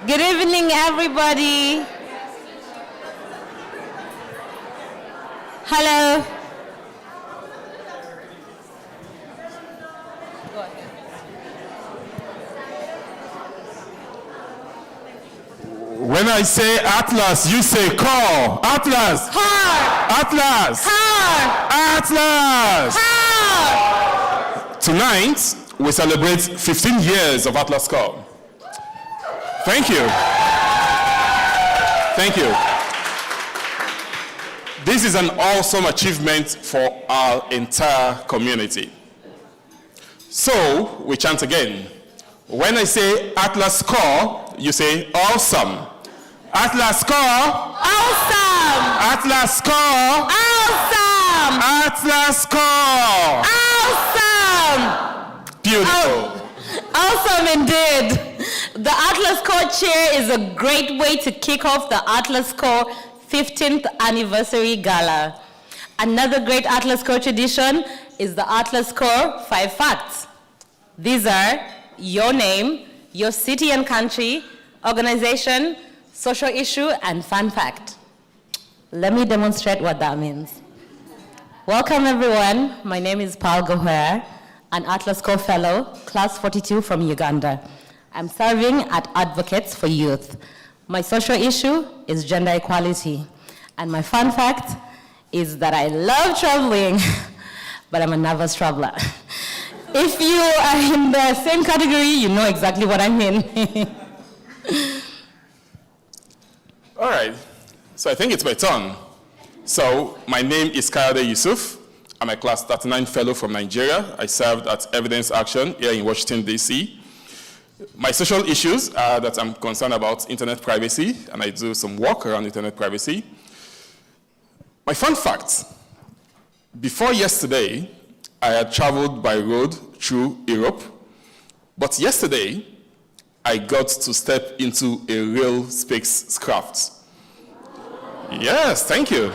Good evening, everybody. Hello. Go ahead. When I say Atlas, you say call. Atlas. Car. Atlas. Car. Atlas. Car. Tonight, we celebrate 15 years of Atlas Call. Thank you. Thank you. This is an awesome achievement for our entire community. So, we chant again. When I say Atlas Call, you say awesome. Atlas Call. Awesome. Atlas Call. Awesome. Atlas Call. Awesome. Beautiful. Awesome indeed. The Atlas Core Chair is a great way to kick off the Atlas Core 15th Anniversary Gala. Another great Atlas Core tradition is the Atlas Core 5 Facts. These are your name, your city and country, organization, social issue, and fun fact. Let me demonstrate what that means. Welcome everyone. My name is Paul Goher, an Atlas Core Fellow, Class 42 from Uganda. I'm serving at Advocates for Youth. My social issue is gender equality. And my fun fact is that I love traveling, but I'm a nervous traveler. If you are in the same category, you know exactly what I mean. All right, so I think it's my turn. So my name is Kayode Yusuf. I'm a Class 39 Fellow from Nigeria. I served at Evidence Action here in Washington, D.C. My social issues are that I'm concerned about internet privacy, and I do some work around internet privacy. My fun fact, before yesterday, I had traveled by road through Europe, but yesterday, I got to step into a real spacecraft. Yes, thank you.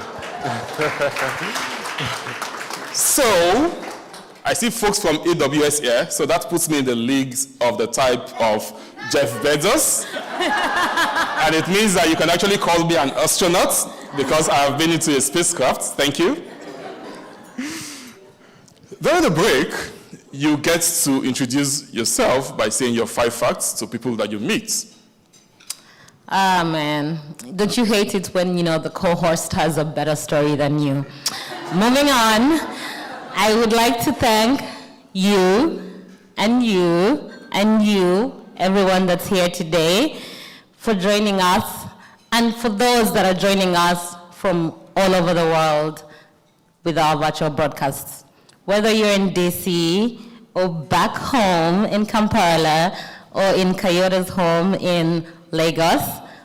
So, I see folks from AWS here, so that puts me in the leagues of the type of Jeff Bezos. And it means that you can actually call me an astronaut because I have been into a spacecraft. Thank you. During the break, you get to introduce yourself by saying your 5 facts to people that you meet. Ah, man. Don't you hate it when, the co-host has a better story than you? Moving on. I would like to thank you, and you, and you, everyone that's here today, for joining us, and for those that are joining us from all over the world with our virtual broadcasts. Whether you're in DC, or back home in Kampala, or in Kayota's home in Lagos,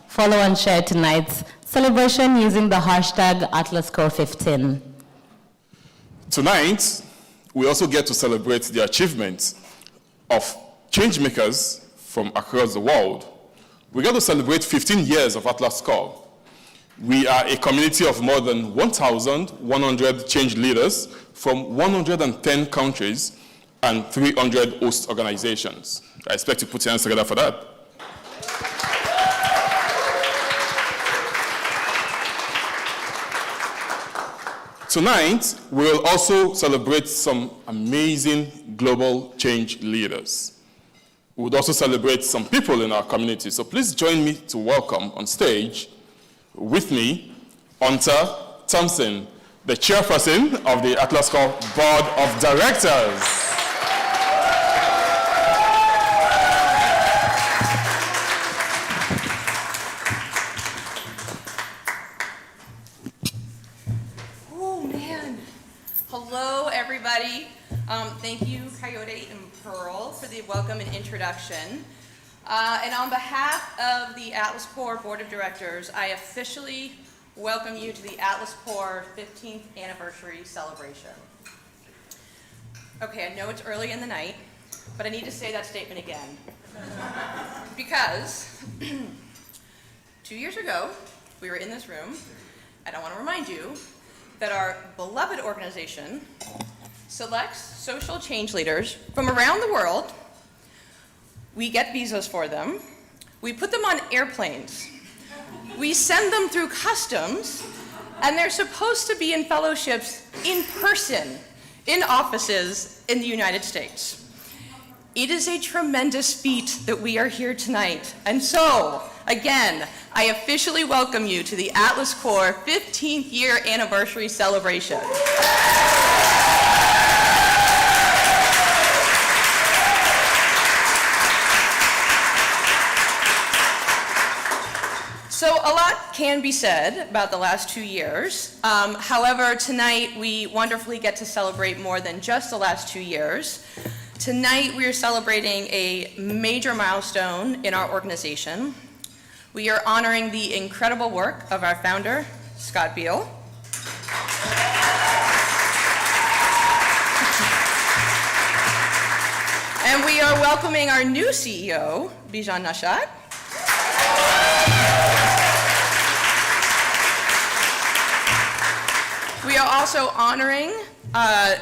follow and share tonight's celebration using the hashtag AtlasCore15. Tonight, we also get to celebrate the achievements of changemakers from across the world. We get to celebrate 15 years of Atlas Call. We are a community of more than 1,100 change leaders from 110 countries and 300 host organizations. I expect you to put your hands together for that. Tonight, we'll also celebrate some amazing global change leaders. We would also celebrate some people in our community. So please join me to welcome on stage with me, Hunter Thompson, the chairperson of the Atlas Call Board of Directors. Hello, everybody. Thank you, Coyote and Pearl, for the welcome and introduction. And on behalf of the Atlas Core Board of Directors, I officially welcome you to the Atlas Core 15th Anniversary Celebration. Okay, I know it's early in the night, but I need to say that statement again. Because 2 years ago, we were in this room, and I want to remind you that our beloved organization selects social change leaders from around the world. We get visas for them. We put them on airplanes. We send them through customs, and they're supposed to be in fellowships in person, in offices in the United States. It is a tremendous feat that we are here tonight. And so, again, I officially welcome you to the Atlas Corps 15th year anniversary celebration. So a lot can be said about the last 2 years. However, tonight we wonderfully get to celebrate more than just the last 2 years. Tonight we are celebrating a major milestone in our organization. We are honoring the incredible work of our founder, Scott Beal. And we are welcoming our new CEO, Bijan Nashat. We are also honoring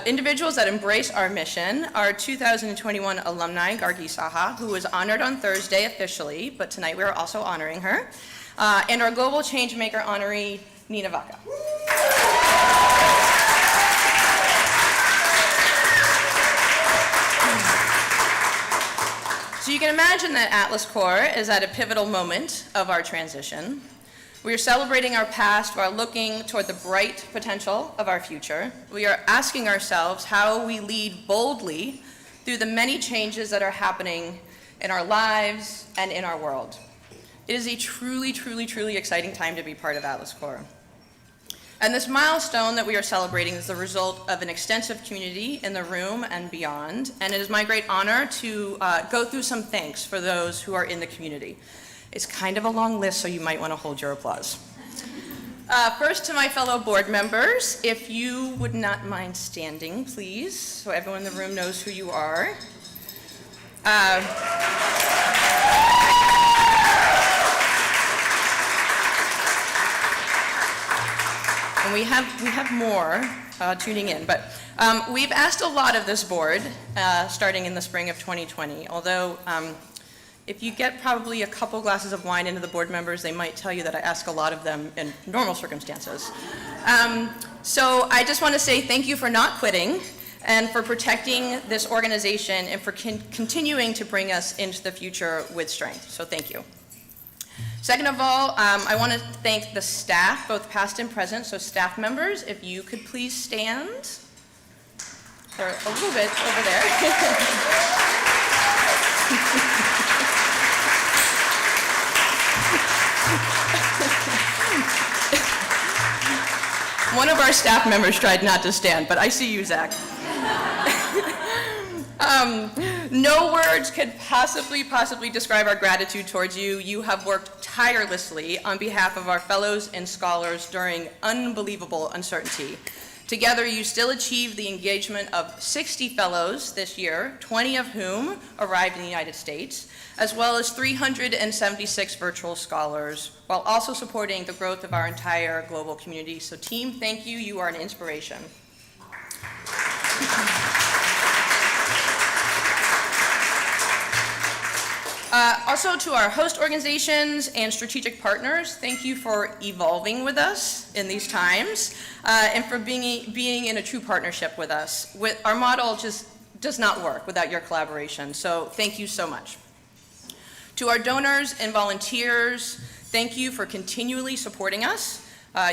individuals that embrace our mission, our 2021 alumni, Gargi Saha, who was honored on Thursday officially, but tonight we are also honoring her, and our Global Changemaker honoree, Nina Vaca. So you can imagine that Atlas Corps is at a pivotal moment of our transition. We are celebrating our past while looking toward the bright potential of our future. We are asking ourselves how we lead boldly through the many changes that are happening in our lives and in our world. It is a truly, truly, truly exciting time to be part of Atlas Corps. And this milestone that we are celebrating is the result of an extensive community in the room and beyond, and it is my great honor to go through some thanks for those who are in the community. It's kind of a long list, so you might want to hold your applause. First, to my fellow board members, if you would not mind standing, please, so everyone in the room knows who you are. And we have more tuning in, but we've asked a lot of this board starting in the spring of 2020, although if you get probably a couple glasses of wine into the board members, they might tell you that I ask a lot of them in normal circumstances. So I just want to say thank you for not quitting and for protecting this organization and for continuing to bring us into the future with strength. So thank you. Second of all, I want to thank the staff, both past and present. So staff members, if you could please stand. They're a little bit over there. One of our staff members tried not to stand, but I see you, Zach. No words could possibly describe our gratitude towards you. You have worked tirelessly on behalf of our fellows and scholars during unbelievable uncertainty. Together, you still achieved the engagement of 60 fellows this year, 20 of whom arrived in the United States, as well as 376 virtual scholars, while also supporting the growth of our entire global community. So team, thank you. You are an inspiration. Also to our host organizations and strategic partners, thank you for evolving with us in these times and for being in a true partnership with us. Our model just does not work without your collaboration, so thank you so much. To our donors and volunteers, thank you for continually supporting us.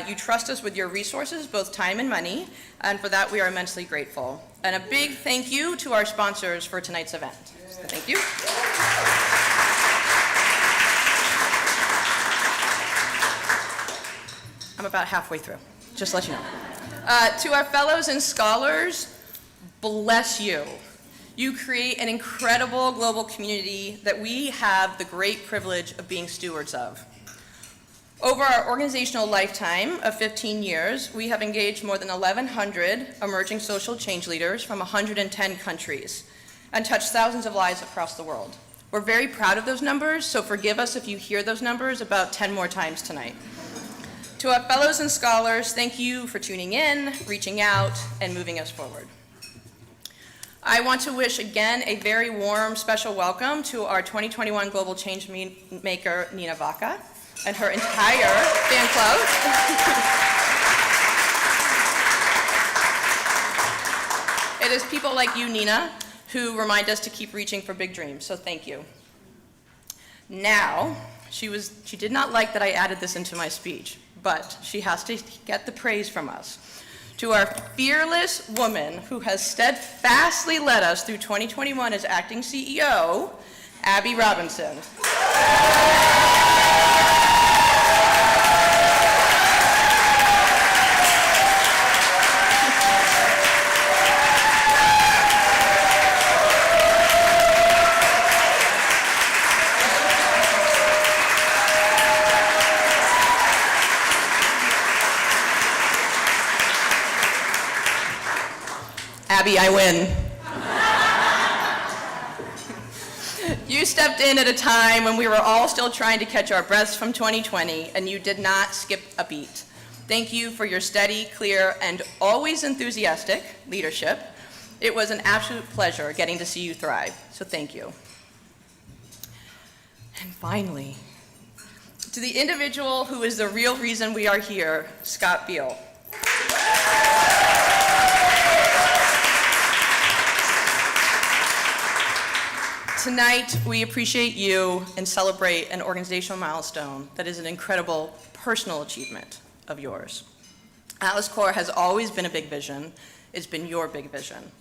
You trust us with your resources, both time and money, and for that we are immensely grateful. And a big thank you to our sponsors for tonight's event. So thank you. I'm about halfway through, just to let you know. To our fellows and scholars, bless you. You create an incredible global community that we have the great privilege of being stewards of. Over our organizational lifetime of 15 years, we have engaged more than 1,100 emerging social change leaders from 110 countries and touched thousands of lives across the world. We're very proud of those numbers, so forgive us if you hear those numbers about 10 more times tonight. To our fellows and scholars, thank you for tuning in, reaching out, and moving us forward. I want to wish again a very warm special welcome to our 2021 Global Change Maker, Nina Vaca, and her entire fan club. It is people like you, Nina, who remind us to keep reaching for big dreams, so thank you. Now, she did not like that I added this into my speech, but she has to get the praise from us. To our fearless woman who has steadfastly led us through 2021 as acting CEO, Abby Robinson. Abby, I win. You stepped in at a time when we were all still trying to catch our breaths from 2020, and you did not skip a beat. Thank you for your steady, clear, and always enthusiastic leadership. It was an absolute pleasure getting to see you thrive, so thank you. And finally, to the individual who is the real reason we are here, Scott Beal. Tonight, we appreciate you and celebrate an organizational milestone that is an incredible personal achievement of yours. Atlas Corps has always been a big vision. It's been your big vision.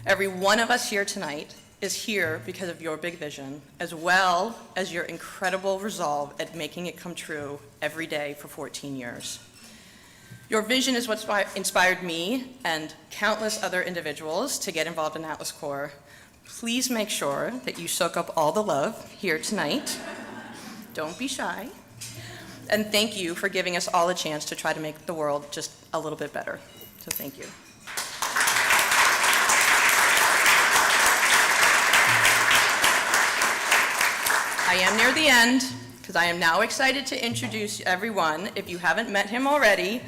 Every one of us here tonight is here because of your big vision, as well as your incredible resolve at making it come true every day for 14 years. Your vision is what inspired me and countless other individuals to get involved in Atlas Corps. Please make sure that you soak up all the love here tonight. Don't be shy. And thank you for giving us all a chance to try to make the world just a little bit better. So thank you. I am near the end, because I am now excited to introduce everyone, if you haven't met him already,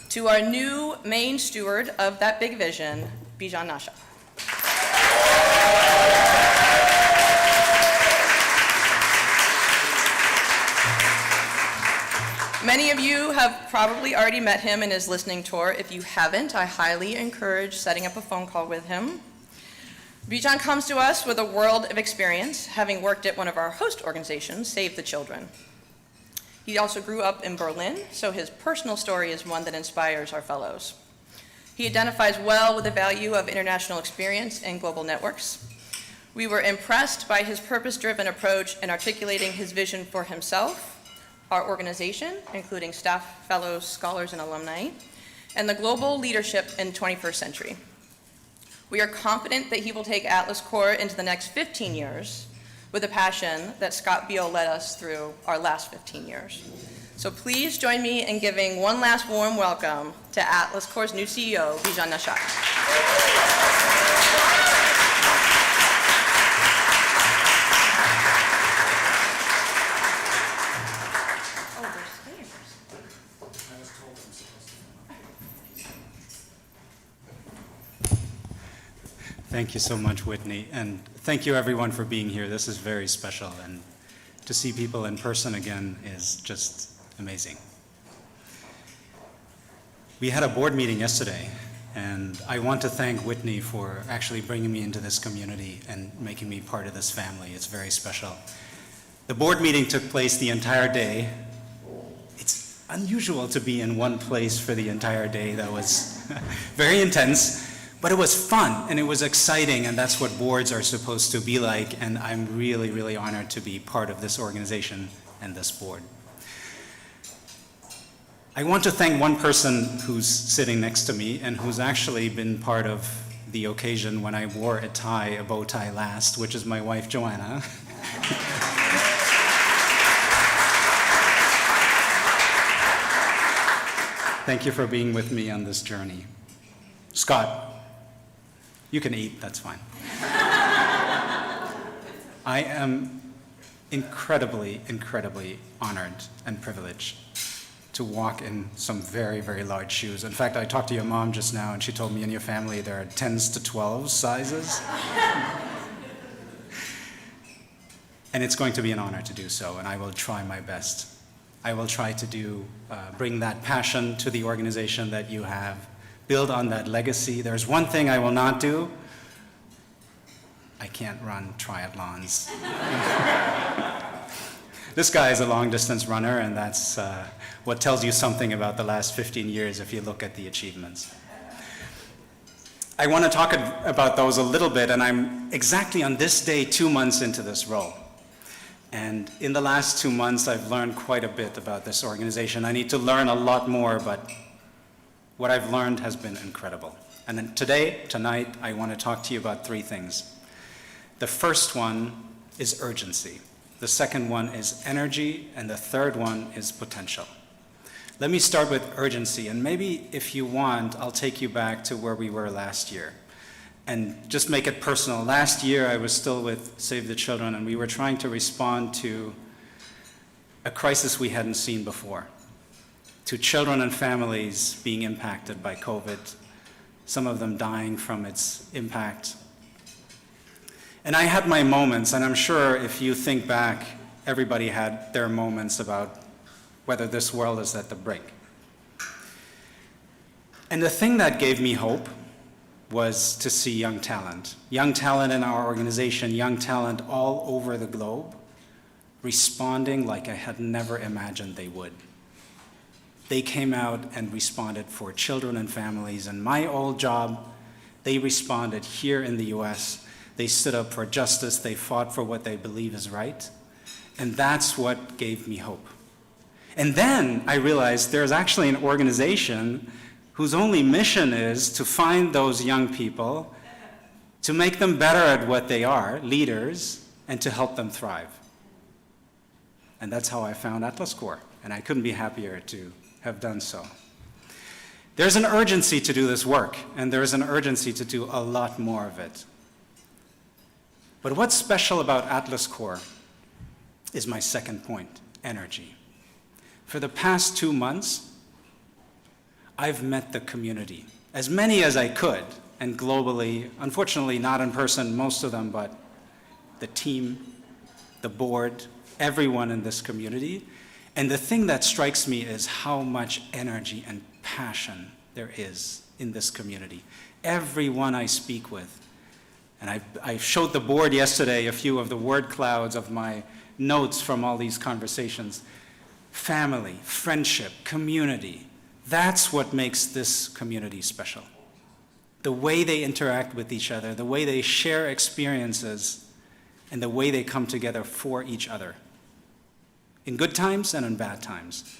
to our new main steward of that big vision, Bijan Nasha. Many of you have probably already met him in his listening tour. If you haven't, I highly encourage setting up a phone call with him. Bijan comes to us with a world of experience, having worked at one of our host organizations, Save the Children. He also grew up in Berlin, so his personal story is one that inspires our fellows. He identifies well with the value of international experience and global networks. We were impressed by his purpose-driven approach in articulating his vision for himself, our organization, including staff, fellows, scholars, and alumni, and the global leadership in 21st century. We are confident that he will take Atlas Corps into the next 15 years with a passion that Scott Beal led us through our last 15 years. So please join me in giving one last warm welcome to Atlas Corps' new CEO, Bijan Nasha. Thank you so much, Whitney, and thank you everyone for being here. This is very special, and to see people in person again is just amazing. We had a board meeting yesterday, and I want to thank Whitney for actually bringing me into this community and making me part of this family. It's very special. The board meeting took place the entire day. It's unusual to be in one place for the entire day. That was very intense. But it was fun, and it was exciting, and that's what boards are supposed to be like, and I'm really, really honored to be part of this organization and this board. I want to thank one person who's sitting next to me and who's actually been part of the occasion when I wore a bow tie last, which is my wife, Joanna. Thank you for being with me on this journey. Scott. You can eat, that's fine. I am incredibly, incredibly honored and privileged to walk in some very, very large shoes. In fact, I talked to your mom just now, and she told me in your family there are 10s to 12 sizes. And it's going to be an honor to do so, and I will try my best. I will try to bring that passion to the organization that you have, build on that legacy. There's one thing I will not do. I can't run triathlons. This guy is a long-distance runner, and that's what tells you something about the last 15 years if you look at the achievements. I want to talk about those a little bit, and I'm exactly on this day 2 months into this role. And in the last 2 months, I've learned quite a bit about this organization. I need to learn a lot more, but what I've learned has been incredible. And then tonight, I want to talk to you about 3 things. The first one is urgency. The second one is energy, and the third one is potential. Let me start with urgency, and maybe if you want, I'll take you back to where we were last year. And just make it personal. Last year, I was still with Save the Children, and we were trying to respond to a crisis we hadn't seen before, to children and families being impacted by COVID, some of them dying from its impact. And I had my moments, and I'm sure if you think back, everybody had their moments about whether this world is at the brink. And the thing that gave me hope was to see young talent in our organization, young talent all over the globe, responding like I had never imagined they would. They came out and responded for children and families. In my old job, they responded here in the US. They stood up for justice. They fought for what they believe is right. And that's what gave me hope. And then I realized there's actually an organization whose only mission is to find those young people, to make them better at what they are, leaders, and to help them thrive. And that's how I found Atlas Corps, and I couldn't be happier to have done so. There's an urgency to do this work, and there's an urgency to do a lot more of it. But what's special about Atlas Corps is my second point, energy. For the past 2 months, I've met the community, as many as I could, and globally, unfortunately not in person, most of them, but the team, the board, everyone in this community. And the thing that strikes me is how much energy and passion there is in this community. Everyone I speak with, and I showed the board yesterday a few of the word clouds of my notes from all these conversations. Family, friendship, community. That's what makes this community special. The way they interact with each other, the way they share experiences, and the way they come together for each other, in good times and in bad times.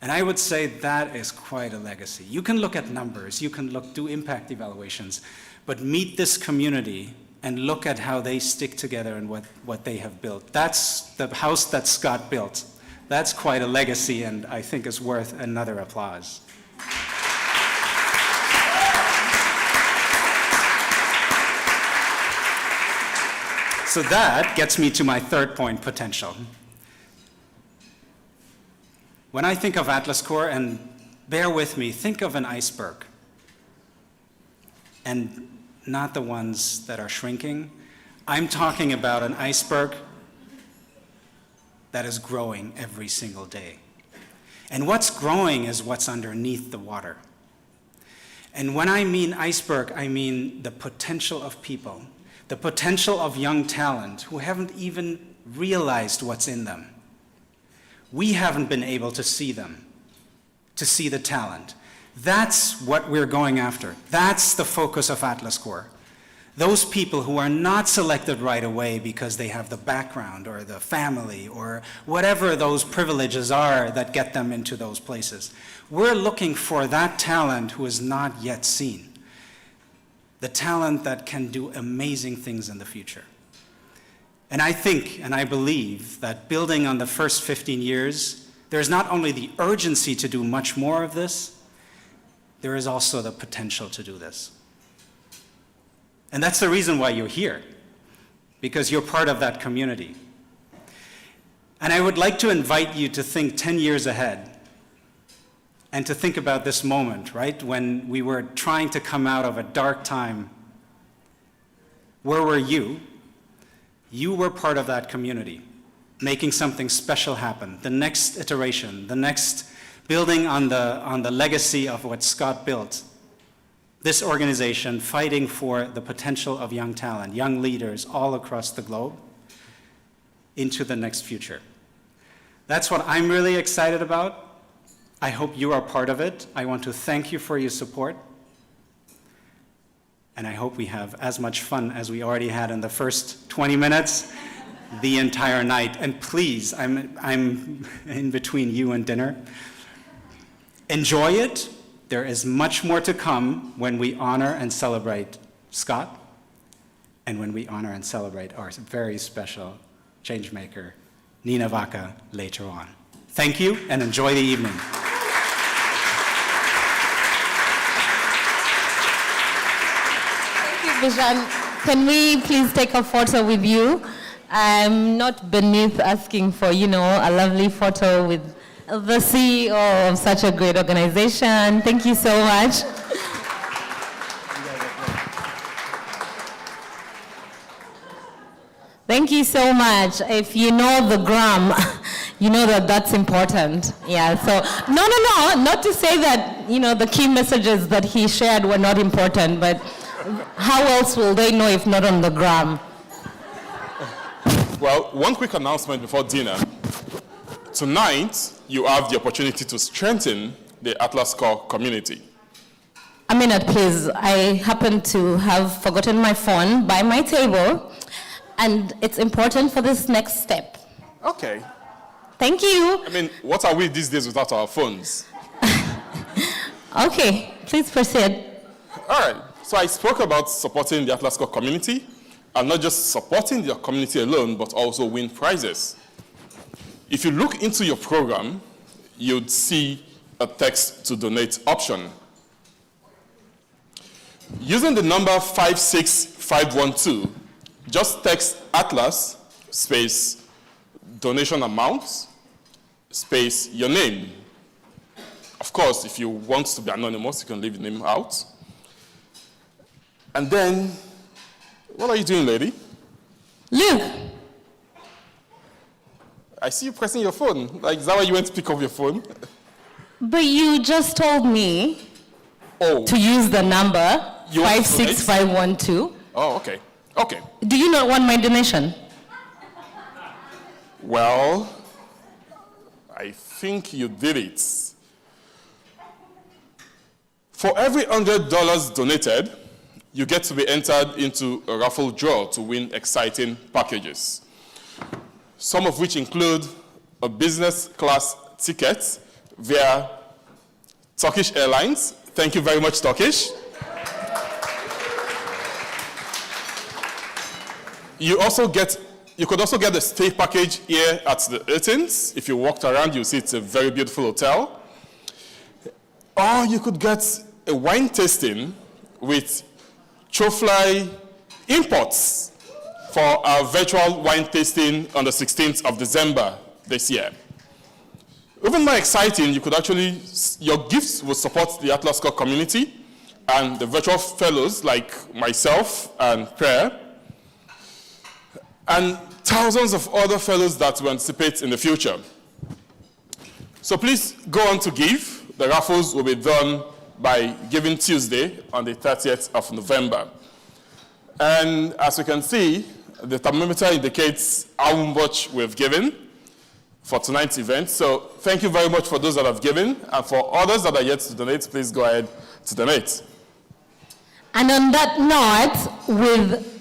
And I would say that is quite a legacy. You can look at numbers, you can do impact evaluations, but meet this community and look at how they stick together and what they have built. That's the house that Scott built. That's quite a legacy, and I think is worth another applause. So that gets me to my third point, potential. When I think of Atlas Corps, and bear with me, think of an iceberg. And not the ones that are shrinking. I'm talking about an iceberg that is growing every single day. And what's growing is what's underneath the water. And when I mean iceberg, I mean the potential of people, the potential of young talent who haven't even realized what's in them. We haven't been able to see them, to see the talent. That's what we're going after. That's the focus of Atlas Corps. Those people who are not selected right away because they have the background or the family or whatever those privileges are that get them into those places. We're looking for that talent who is not yet seen. The talent that can do amazing things in the future. And I think, and I believe, that building on the first 15 years, there's not only the urgency to do much more of this, there is also the potential to do this. And that's the reason why you're here, because you're part of that community. And I would like to invite you to think 10 years ahead. and to think about this moment, right, when we were trying to come out of a dark time. Where were you? You were part of that community, making something special happen. The next iteration, the next building on the legacy of what Scott built. This organization fighting for the potential of young talent, young leaders all across the globe into the next future. That's what I'm really excited about. I hope you are part of it. I want to thank you for your support. And I hope we have as much fun as we already had in the first 20 minutes the entire night. And please, I'm in between you and dinner. Enjoy it. There is much more to come when we honor and celebrate Scott and when we honor and celebrate our very special changemaker, Nina Vaca, later on. Thank you and enjoy the evening. Thank you, Bishan. Can we please take a photo with you? I'm not beneath asking for, a lovely photo with the CEO of such a great organization. Thank you so much. Thank you so much. If you know the gram, you know that that's important. Yeah, so, no, not to say that, the key messages that he shared were not important, but how else will they know if not on the gram? Well, one quick announcement before dinner. Tonight, you have the opportunity to strengthen the Atlas Core community. Aminat, please. I happen to have forgotten my phone by my table, and it's important for this next step. Okay. Thank you. I mean, what are we these days without our phones? Okay, please proceed. All right. So I spoke about supporting the Atlas Core community, and not just supporting the community alone, but also win prizes. If you look into your program, you'd see a text to donate option. Using the number 56512, just text Atlas space donation amount space your name. Of course, if you want to be anonymous, you can leave your name out. And then, what are you doing, lady? Luke. I see you pressing your phone. Like, is that why you went to pick up your phone? But you just told me to use the number 56512. Oh, okay. Okay. Do you not want my donation? Well, I think you did it. For every $100 donated, you get to be entered into a raffle draw to win exciting packages, some of which include a business class ticket via Turkish Airlines. Thank you very much, Turkish. You could also get a stay package here at the Hiltons. If you walked around, you'll see it's a very beautiful hotel. Or you could get a wine tasting with Chofly Imports for our virtual wine tasting on the 16th of December this year. Even more exciting, your gifts will support the Atlas Core community and the virtual fellows like myself and Prayer, and thousands of other fellows that will anticipate in the future. So please go on to give. The raffles will be done by Giving Tuesday on the 30th of November. And as you can see, the thermometer indicates how much we've given for tonight's event. So thank you very much for those that have given. And for others that are yet to donate, please go ahead to donate. And on that note, with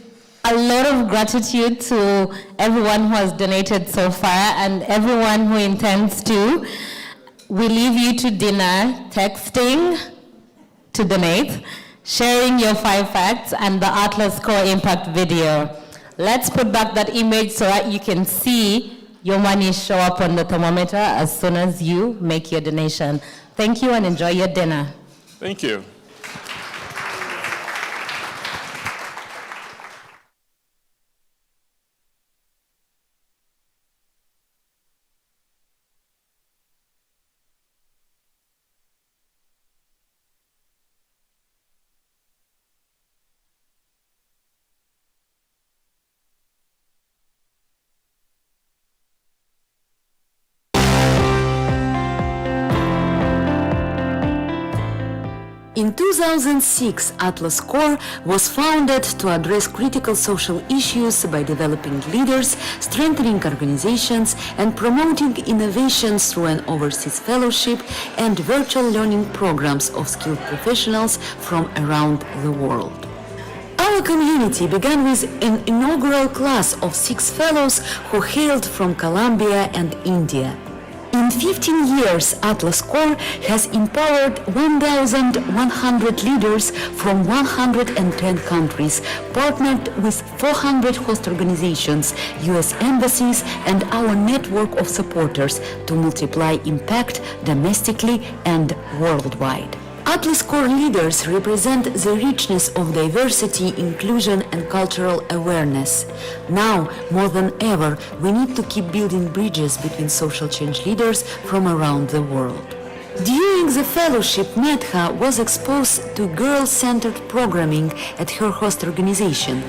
a lot of gratitude to everyone who has donated so far and everyone who intends to, we leave you to dinner, texting to donate, sharing your 5 facts, and the Atlas Core Impact video. Let's put back that image so that you can see your money show up on the thermometer as soon as you make your donation. Thank you and enjoy your dinner. Thank you. In 2006, Atlas Corps was founded to address critical social issues by developing leaders, strengthening organizations, and promoting innovations through an overseas fellowship and virtual learning programs of skilled professionals from around the world. Our community began with an inaugural class of 6 fellows who hailed from Colombia and India. In 15 years, Atlas Corps has empowered 1,100 leaders from 110 countries, partnered with 400 host organizations, U.S. embassies, and our network of supporters to multiply impact domestically and worldwide. Atlas Corps leaders represent the richness of diversity, inclusion, and cultural awareness. Now, more than ever, we need to keep building bridges between social change leaders from around the world. During the fellowship, Medha was exposed to girl-centered programming at her host organization.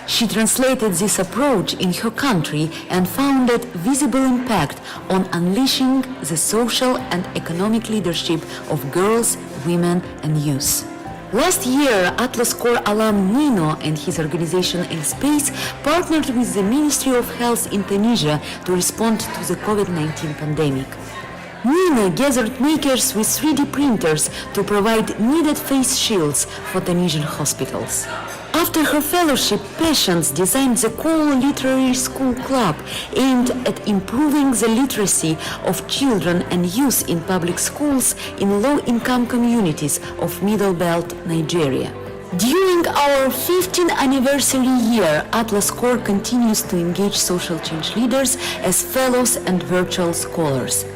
She translated this approach in her country and founded visible impact on unleashing the social and economic leadership of girls, women, and youth. Last year, Atlas Corps alum Nino and his organization Space partnered with the Ministry of Health in Tunisia to respond to the COVID-19 pandemic. Nina gathered makers with 3D printers to provide needed face shields for Tunisian hospitals. After her fellowship, Patience designed the Coal Literary School Club aimed at improving the literacy of children and youth in public schools in low-income communities of Middle Belt, Nigeria. During our 15th anniversary year, Atlas Corps continues to engage social change leaders as fellows and virtual scholars.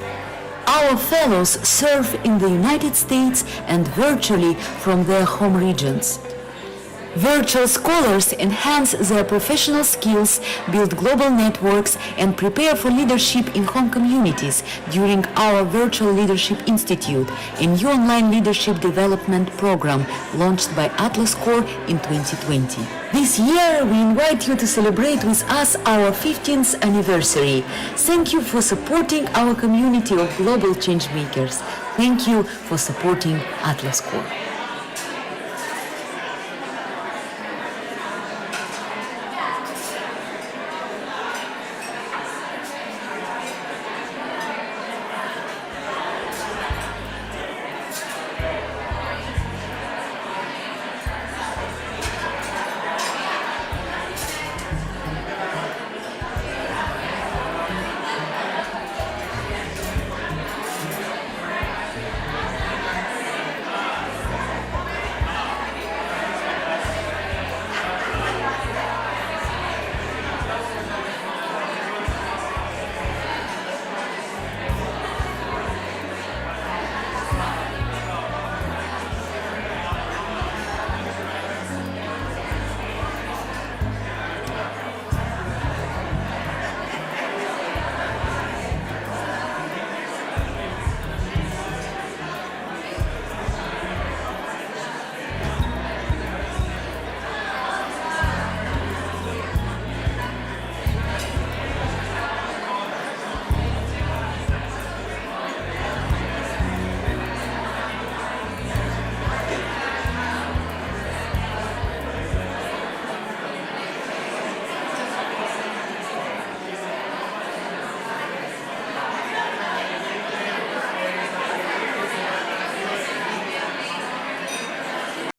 Our fellows serve in the United States and virtually from their home regions. Virtual scholars enhance their professional skills, build global networks, and prepare for leadership in home communities during our Virtual Leadership Institute, a new online leadership development program launched by Atlas Corps in 2020. This year, we invite you to celebrate with us our 15th anniversary. Thank you for supporting our community of global changemakers. Thank you for supporting Atlas Corps.